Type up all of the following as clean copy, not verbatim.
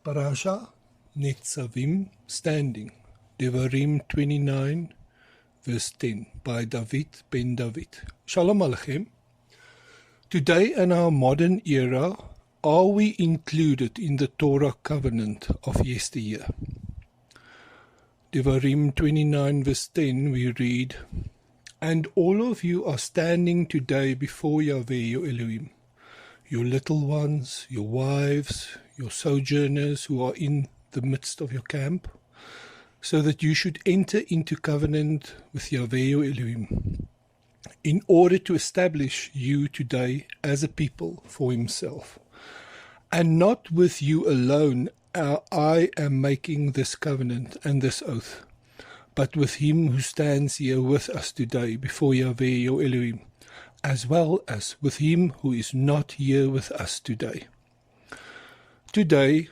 Parasha, Nitzavim, standing, Devarim 29, verse 10, by David ben David. Shalom Aleichem. Today in our modern era, are we included in the Torah covenant of yesteryear? Devarim 29, verse 10, we read, "And all of you are standing today before Yahweh your Elohim, your little ones, your wives, your sojourners who are in the midst of your camp, so that you should enter into covenant with Yahweh your Elohim, in order to establish you today as a people for himself. And not with you alone I am making this covenant and this oath, but with him who stands here with us today before Yahweh your Elohim, as well as with him who is not here with us today." Today,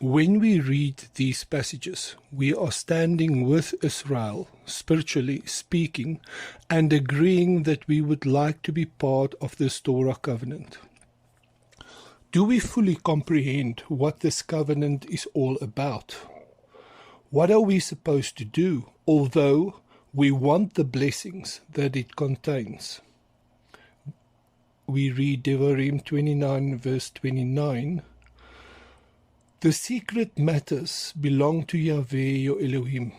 when we read these passages, we are standing with Israel, spiritually speaking, and agreeing that we would like to be part of this Torah covenant. Do we fully comprehend what this covenant is all about? What are we supposed to do, although we want the blessings that it contains? We read Devarim 29, verse 29. "The secret matters belong to Yahweh your Elohim,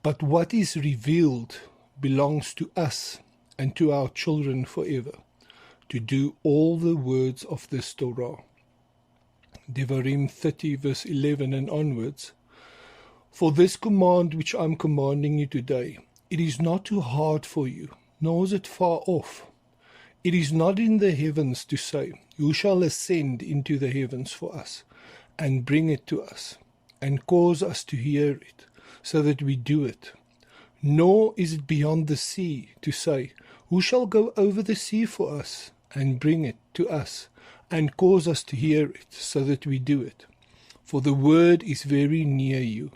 but what is revealed belongs to us and to our children forever, to do all the words of this Torah." Devarim 30, verse 11 and onwards. "For this command which I am commanding you today, it is not too hard for you, nor is it far off. It is not in the heavens to say, who shall ascend into the heavens for us, and bring it to us, and cause us to hear it, so that we do it. Nor is it beyond the sea to say, who shall go over the sea for us, and bring it to us, and cause us to hear it, so that we do it. For the word is very near you,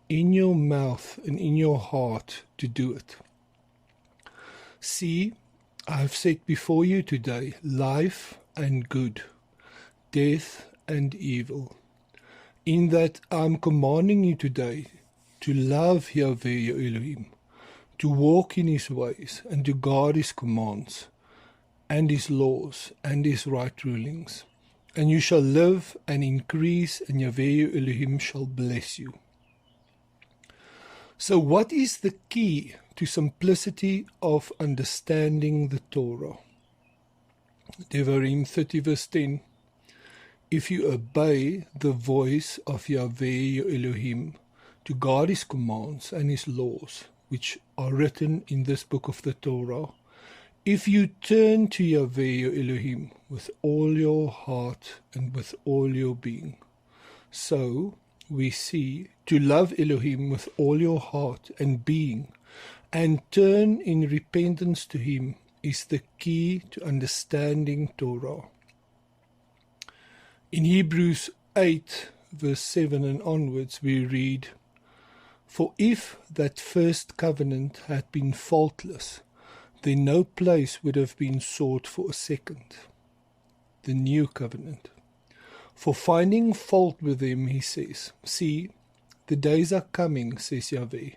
in your mouth and in your heart to do it. See, I have set before you today life and good, death and evil. In that I am commanding you today to love Yahweh your Elohim, to walk in his ways, and to guard his commands, and his laws, and his right rulings. And you shall live and increase, and Yahweh your Elohim shall bless you." So what is the key to simplicity of understanding the Torah? Devarim 30, verse 10. "If you obey the voice of Yahweh your Elohim, to guard his commands and his laws, which are written in this book of the Torah, if you turn to Yahweh your Elohim with all your heart and with all your being." So we see to love Elohim with all your heart and being, and turn in repentance to him, is the key to understanding Torah. In Hebrews 8, verse 7 and onwards, we read, "For if that first covenant had been faultless, then no place would have been sought for a second," the new covenant. "For finding fault with them," he says, "see, the days are coming, says Yahweh,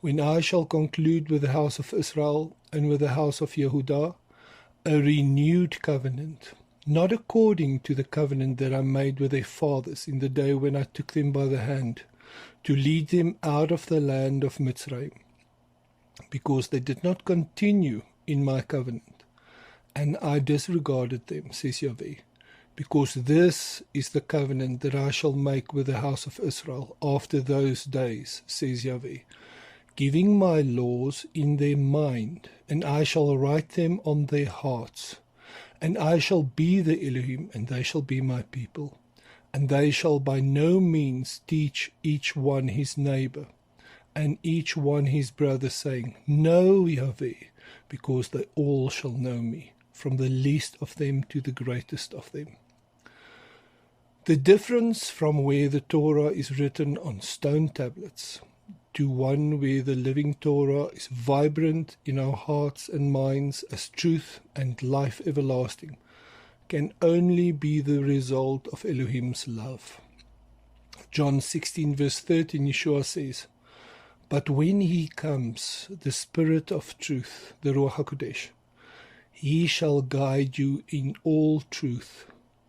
when I shall conclude with the house of Israel and with the house of Yehudah a renewed covenant, not according to the covenant that I made with their fathers in the day when I took them by the hand to lead them out of the land of Mitzrayim, because they did not continue in my covenant, and I disregarded them, says Yahweh, because this is the covenant that I shall make with the house of Israel after those days, says Yahweh, giving my laws in their mind, and I shall write them on their hearts. And I shall be the Elohim, and they shall be my people. And they shall by no means teach each one his neighbor, and each one his brother, saying, Know Yahweh, because they all shall know me, from the least of them to the greatest of them." The difference from where the Torah is written on stone tablets to one where the living Torah is vibrant in our hearts and minds as truth and life everlasting can only be the result of Elohim's love. John 16 verse 13, Yeshua says, "But when he comes, the Spirit of truth, the Ruach HaKodesh, he shall guide you in all truth,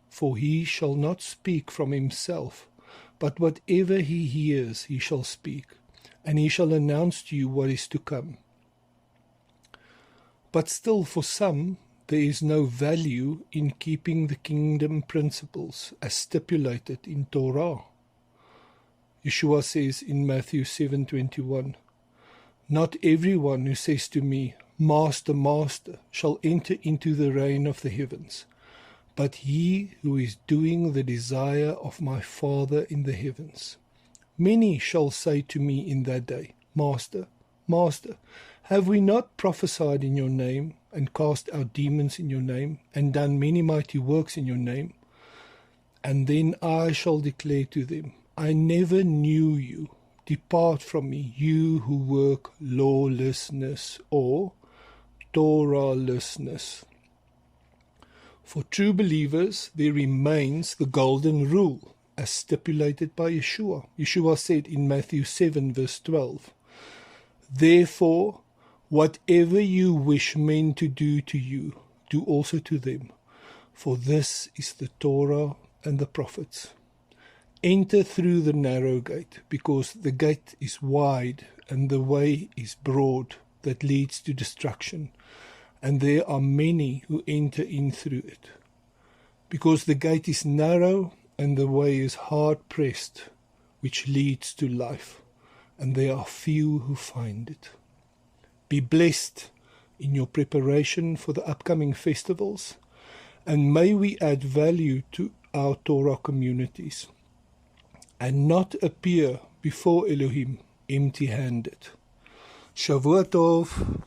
for he shall not speak from himself, but whatever he hears he shall speak, and he shall announce to you what is to come." But still, for some, there is no value in keeping the kingdom principles as stipulated in Torah. Yeshua says in Matthew 7:21, "Not everyone who says to me, 'Master, Master,' shall enter into the reign of the heavens, but he who is doing the desire of my Father in the heavens. Many shall say to me in that day, 'Master, Master, have we not prophesied in your name, and cast out demons in your name, and done many mighty works in your name?' And then I shall declare to them, 'I never knew you. Depart from me, you who work lawlessness,' or Torahlessness." For true believers, there remains the golden rule, as stipulated by Yeshua. Yeshua said in Matthew 7 verse 12, "Therefore, whatever you wish men to do to you, do also to them, for this is the Torah and the prophets. Enter through the narrow gate, because the gate is wide and the way is broad that leads to destruction, and there are many who enter in through it. Because the gate is narrow and the way is hard pressed, which leads to life, and there are few who find it." Be blessed in your preparation for the upcoming festivals, and may we add value to our Torah communities and not appear before Elohim empty-handed. Shavua Tov.